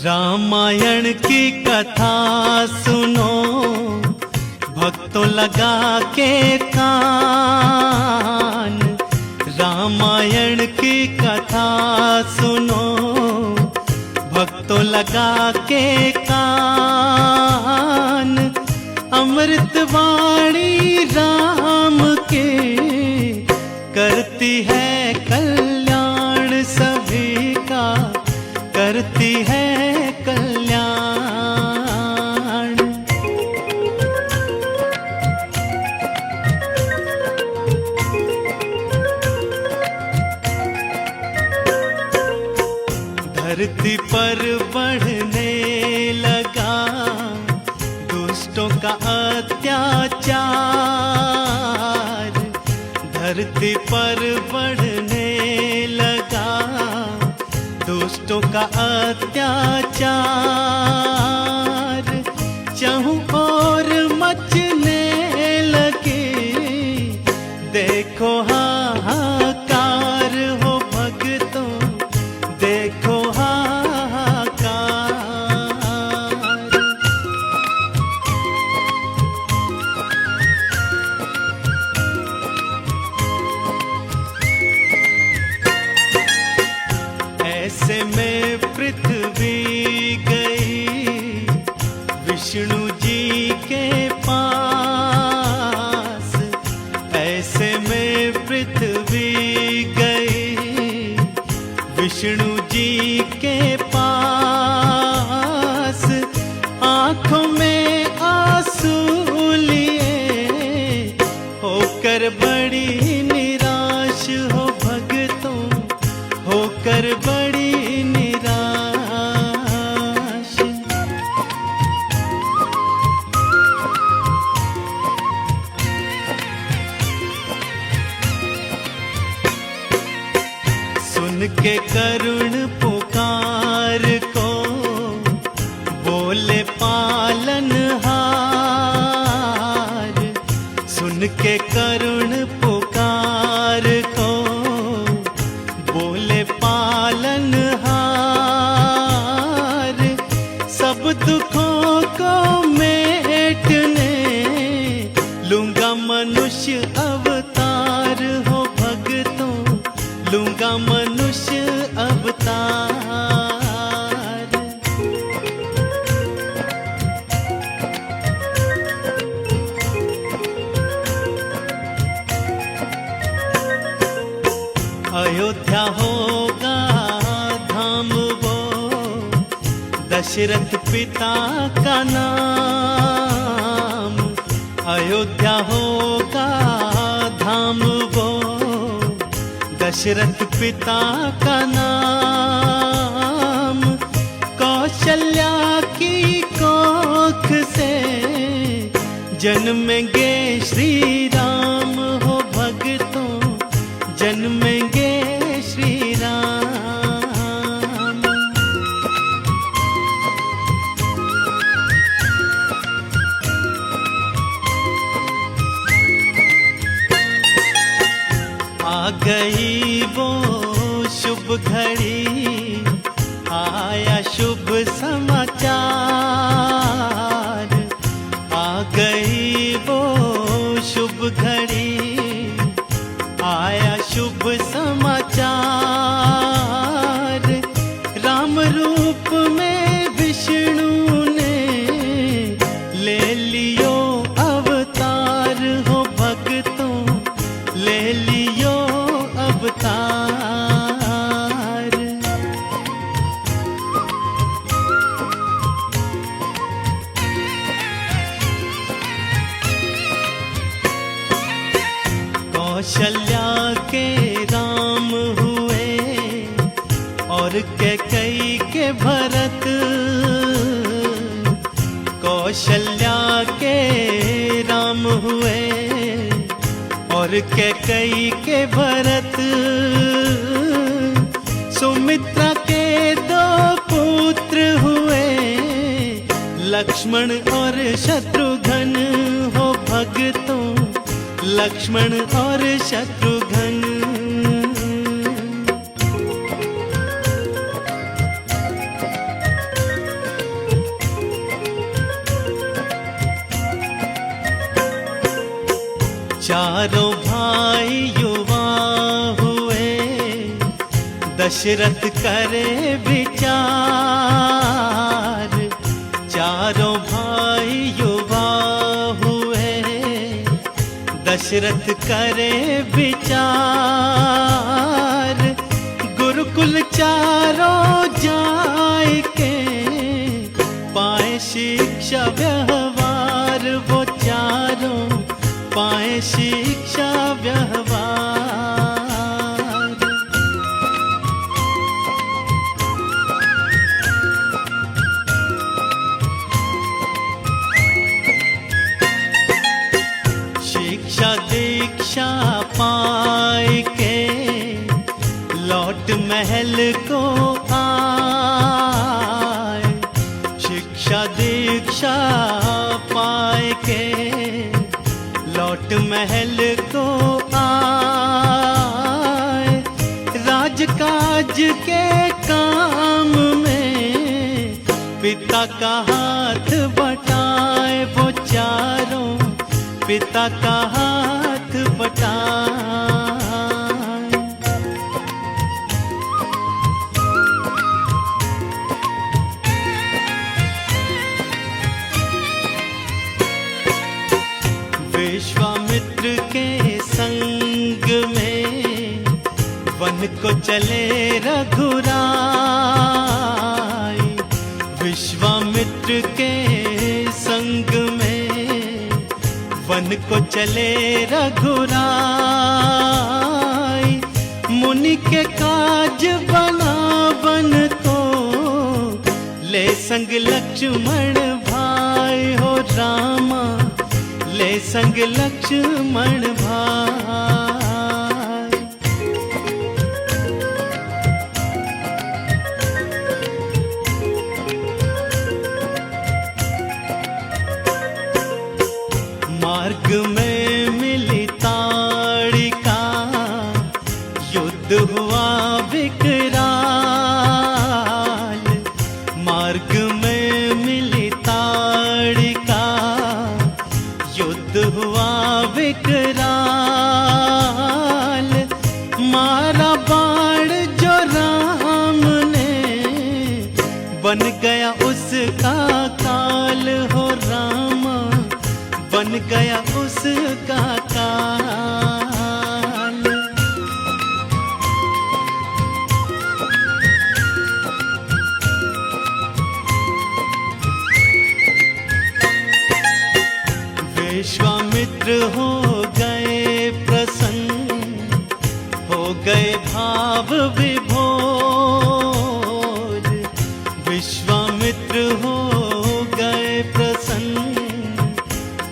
रामायण की कथा सुनो भक्तों लगा के कान। रामायण की कथा सुनो भक्तों लगा के कान। अमृतवाणी राम के करती है कल्याण सभी का, करती है कल्याण। धरती पर बढ़ने लगा दुष्टों का अत्याचार। धरती पर बढ़ने लगा दुष्टों का अत्याचार। चहुं ओर मचने लगे देखो हाहाकार हो भक्तों, देखो हाहाकार। ऐसे में पृथ्वी गई विष्णु जी के पास। ऐसे में पृथ्वी गई विष्णु जी के पास। आंखों में आंसू लिए होकर बड़ी निराश हो भक्तों, होकर बड़ी निराश। सुन के करुण पुकार को बोले पालनहार। सुन के करुण पुकार को बोले पालनहार। सब दुखों को मेटने लूंगा मनुष्य अवतार हो भक्तों, लूंगा मनुष्य अवतार। अयोध्या होगा धाम वो दशरथ पिता का नाम। अयोध्या होगा धाम वो दशरथ पिता का नाम। कौशल्या की कोख से जन्मेंगे श्री राम हो भक्तों, जन्मेंगे श्री राम। आ गई वो शुभ घड़ी, आया शुभ समाचार। आ गई वो शुभ घड़ी, आया शुभ समाचार। राम रूप में विष्णु ने ले लियो अवतार हो भक्तों, ले लियो अवतार। कौशल्या के राम हुए और कैकेयी के भरत। कौशल्या के राम हुए और कैकेयी के भरत। सुमित्रा के दो पुत्र हुए लक्ष्मण और शत्रुघ्न हो भक्तों, लक्ष्मण और शत्रुघ्न। चारों भाई युवा हुए, दशरथ करे विचार। चारों भाई युवा हुए, दशरथ करे विचार। गुरुकुल चारों जाय के, पाए शिक्षा व्यवहार। वो चारों पाए शिक्षा व्यवहार। शिक्षा दीक्षा पाए के, लौट महल को आए। शिक्षा दीक्षा पाए के, लौट महल को आए। राजकाज के काम में पिता का हाथ बटाए। वो चारों पिता का हाथ बटाए। विश्वामित्र के संग में वन को चले रघुराय। विश्वामित्र के संग में वन को चले रघुराय। मुनि के काज बनावन को, ले संग लक्ष्मण भाई। हो रामा ले संग लक्ष्मण भाई। मार्ग में मिली ताड़िका, युद्ध हुआ विकराल। मार्ग में मिली ताड़िका, युद्ध हुआ विकराल। मारा बाण जो राम ने, बन गया उसका काल। हो रामा बन गया उसका काल। विश्वामित्र हो गए प्रसन्न, हो गए भाव विभोर। विश्वामित्र हो गए प्रसन्न,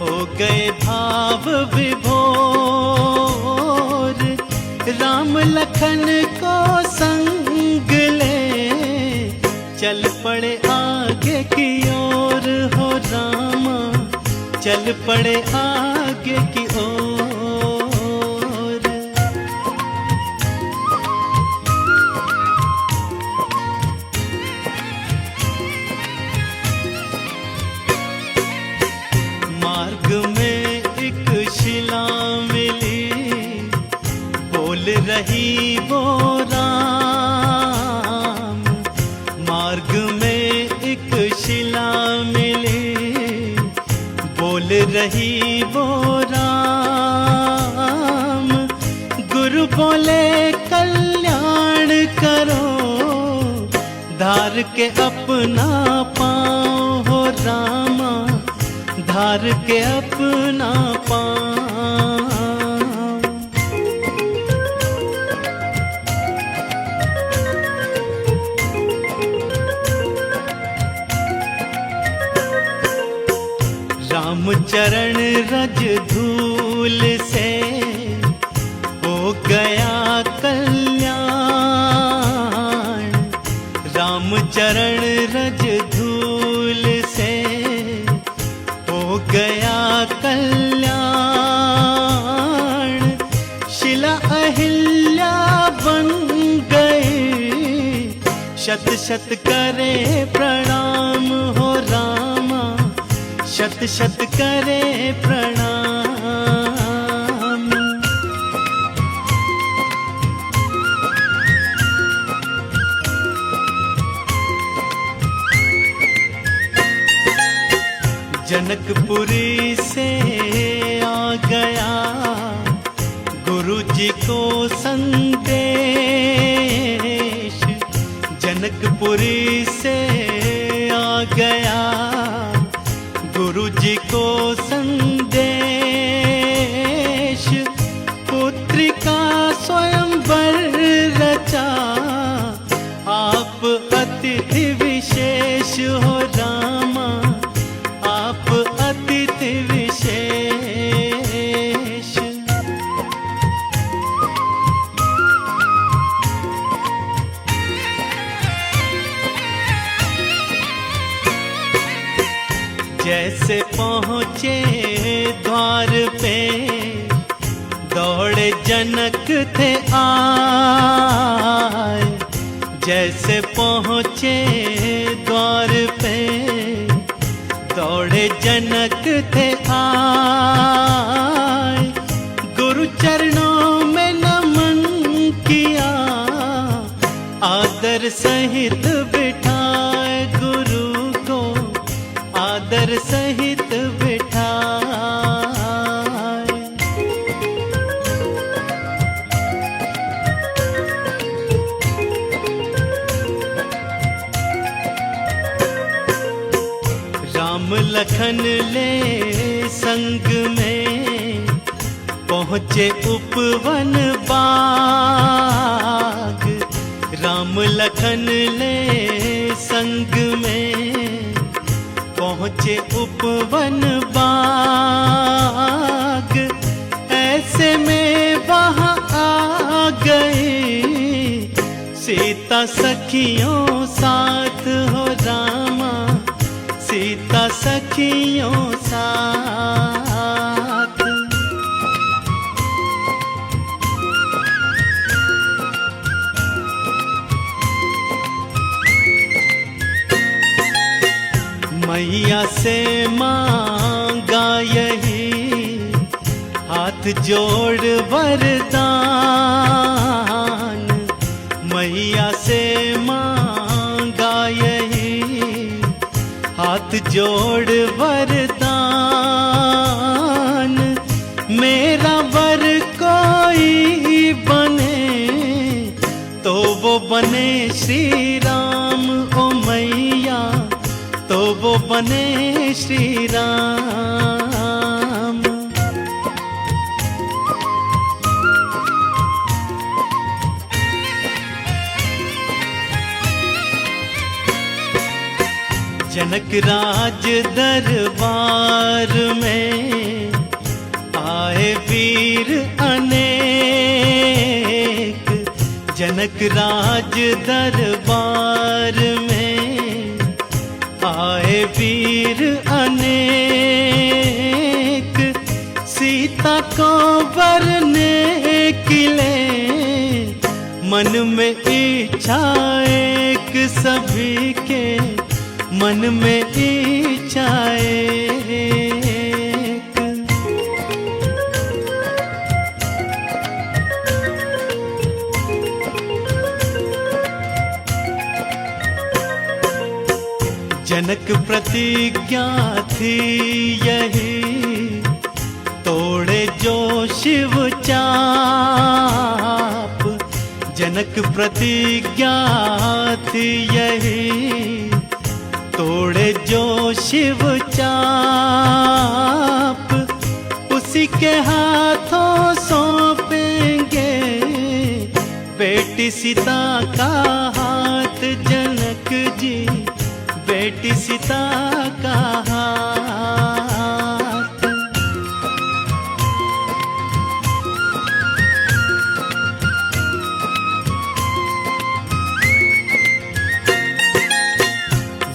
हो गए भाव विभोर। राम लखन को संग ले, चल पड़े आगे की ओर। हो रामा चल पड़े आगे की ओर। मार्ग में एक शिला मिली, बोल रही वो राम। मार्ग में एक शिला मिली, बोल रही वो राम। गुरु बोले कल्याण करो, धार के अपना पाँव। हो रामा धार के अपना पाँव। राम चरण रज धूल से, हो गया कल्याण। राम चरण रज धूल से, हो गया कल्याण। शिला अहिल्या बन गए, शत शत करे प्रणाम। हो रामा शत शत करे प्रणाम। जनकपुरी से आ गया गुरु जी को संदेश। जनकपुरी से आ गया गुरु जी को संदेश। पुत्री का स्वयंवर रचा आप अतिथि विशेष हो रामा, आप अतिथि विशेष। जैसे पहुँचे द्वार पे दौड़े जनक थे आए। जैसे पहुँचे द्वार पे दौड़े जनक थे आए। गुरु चरणों में नमन किया आदर सहित बिठाए गुरु को आदर सहित बिठाए। राम लखन ले संग में पहुँचे उपवन बाग। राम लखन ले संग में पहुँचे उपवन बाग। ऐसे में वहाँ आ गए सीता सखियों साथ हो रामा, सीता सखियों साथ। मैया से मांगा यही हाथ जोड़ वरदान। मैया से मांगा यही हाथ जोड़ वरदान। मेरा वर कोई बने तो वो बने श्री राम ओ मैया, तो वो बने श्री राम। जनक राज दरबार में आए वीर अनेक। जनक राज दरबार में आए वीर अनेक। सीता को वरने के लिए मन में इच्छा एक सभी के, मन में इच्छा एक। जनक प्रतिज्ञा थी यही तोड़े जो शिव चाप। जनक प्रतिज्ञा थी यही तोड़े जो शिव चाप। उसी के हाथों सौंपेंगे बेटी सीता का हाथ जनक जी, बेटी सीता का हाथ।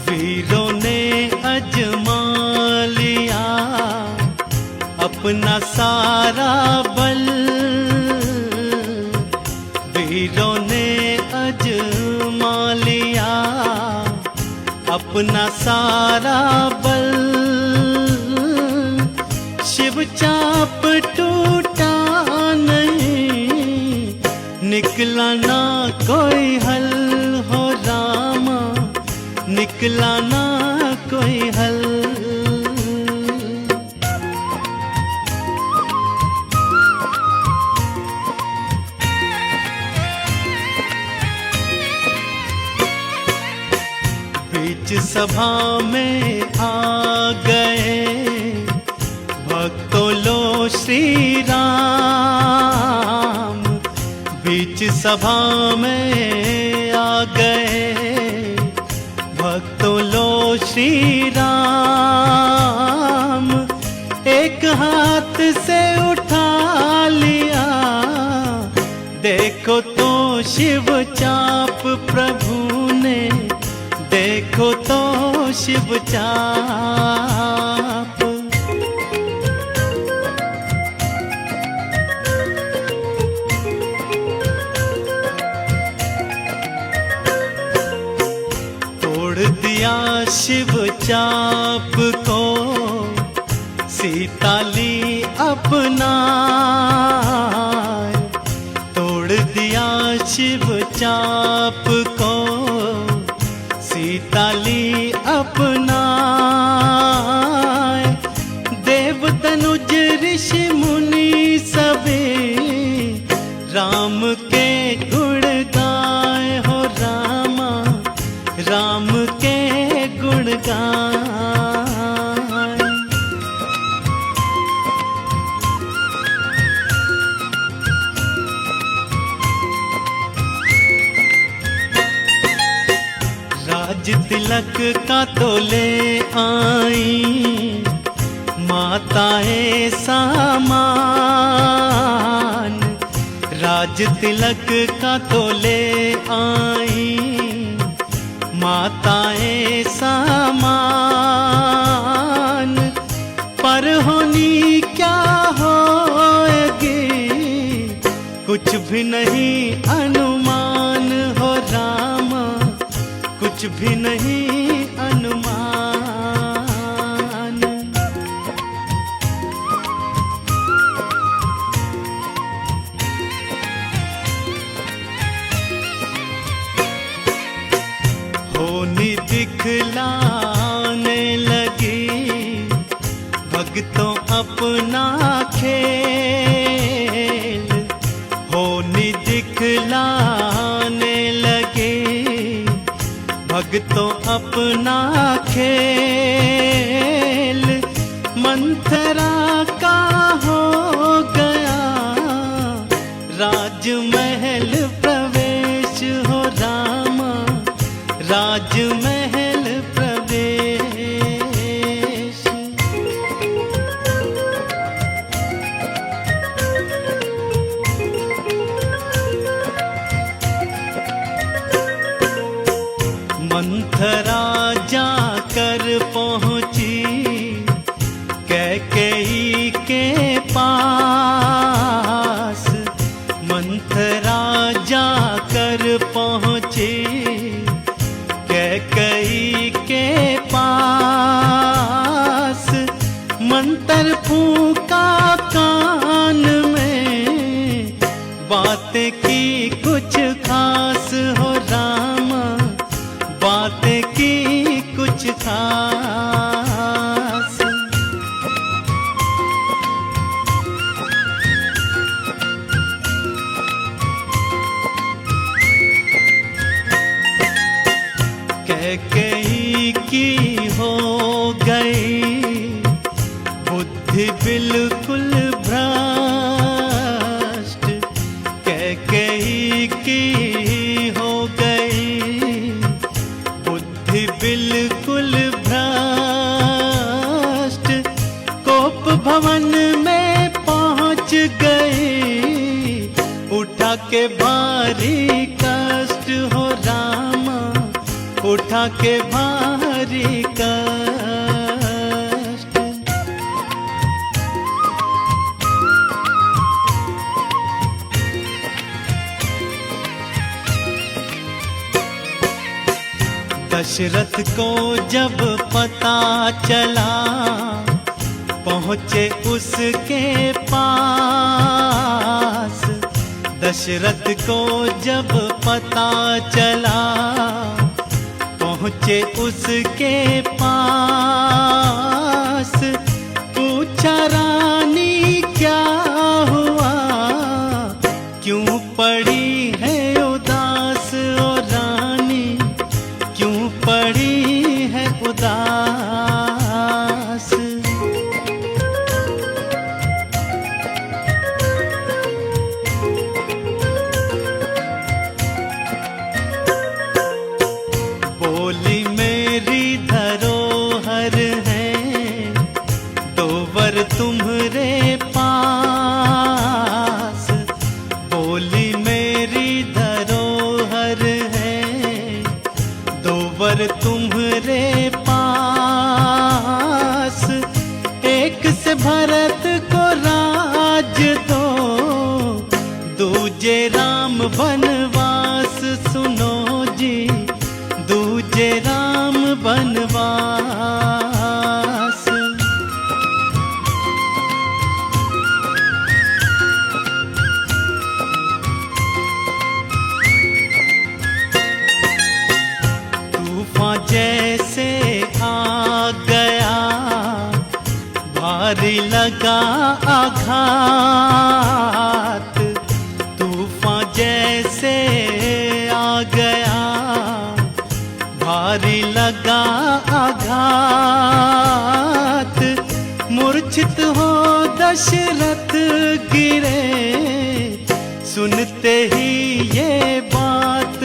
वीरों ने अजमा लिया अपना सारा बल। वीरों ने अजमा लिया अपना सारा बल। शिव चाप टूटा नहीं, निकला ना कोई हल हो रामा, निकला ना कोई हल। सभा में आ गए भक्तों लो श्री राम। बीच सभा में आ गए भक्तों लो श्री राम। एक हाथ से उठा लिया देखो तो शिव चाप प्रभु ने, देखो तो शिव चाप। तोड़ दिया शिव चाप को सीता ली अपनाए। तोड़ दिया शिव चाप को सीता ली अपनाए। देव तनुज ऋषि मुनि सबे राम के गुण गाए हो रामा, राम के गुण गाए। राज तिलक का तो ले आई माताएं सामान। राज तिलक का तो ले आई माताएं सामान। पर होनी क्या होएगी कुछ भी नहीं अनुमान हो रामा, कुछ भी नहीं अनुमान। होनी दिखलाने लगी भक्तों अपना खेल। होनी दिखलाने लगे भक्तों अपना खेल। मंथरा का हो गया राजमहल प्रवेश हो रामा, राजमहल प्रवेश। मंथरा जाकर पहुंची कैकेयी के पास। मंथरा जाकर पहुंची कैकेयी के पास। मंत्र फूंका कान में बातें की कुछ खास हो रामा, बातें की कुछ खास। कैकेयी की हो गई बुद्धि बिल्कुल भ्रष्ट। कैकेयी की हो गई बुद्धि बिल्कुल भ्रष्ट। कोप भवन में पहुंच गई उठा के भारी कष्ट हो रामा, उठा के भारी कष्ट। दशरथ को जब पता चला पहुँचे उसके पास। दशरथ को जब पता चला पहुँचे उसके पास। पूछा रानी क्या हुआ क्यों पड़ी है उदास ओ रानी, क्यों पड़ी है तुम्हारे पास, बोली मेरी धरोहर है। दो वर तुम्हारे पास, एक से भरत को राज दो, दूजे राम बनवास। सुनो जी, दूजे राम बनवास। तूफान जैसे आ गया, भारी लगा आघात। तूफान जैसे आ गया, भारी लगा आघात। मूर्छित हो दशरथ गिरे, सुनते ही ये बात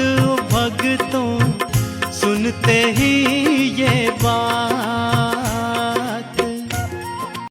भक्तों, सुनते ही ये बात।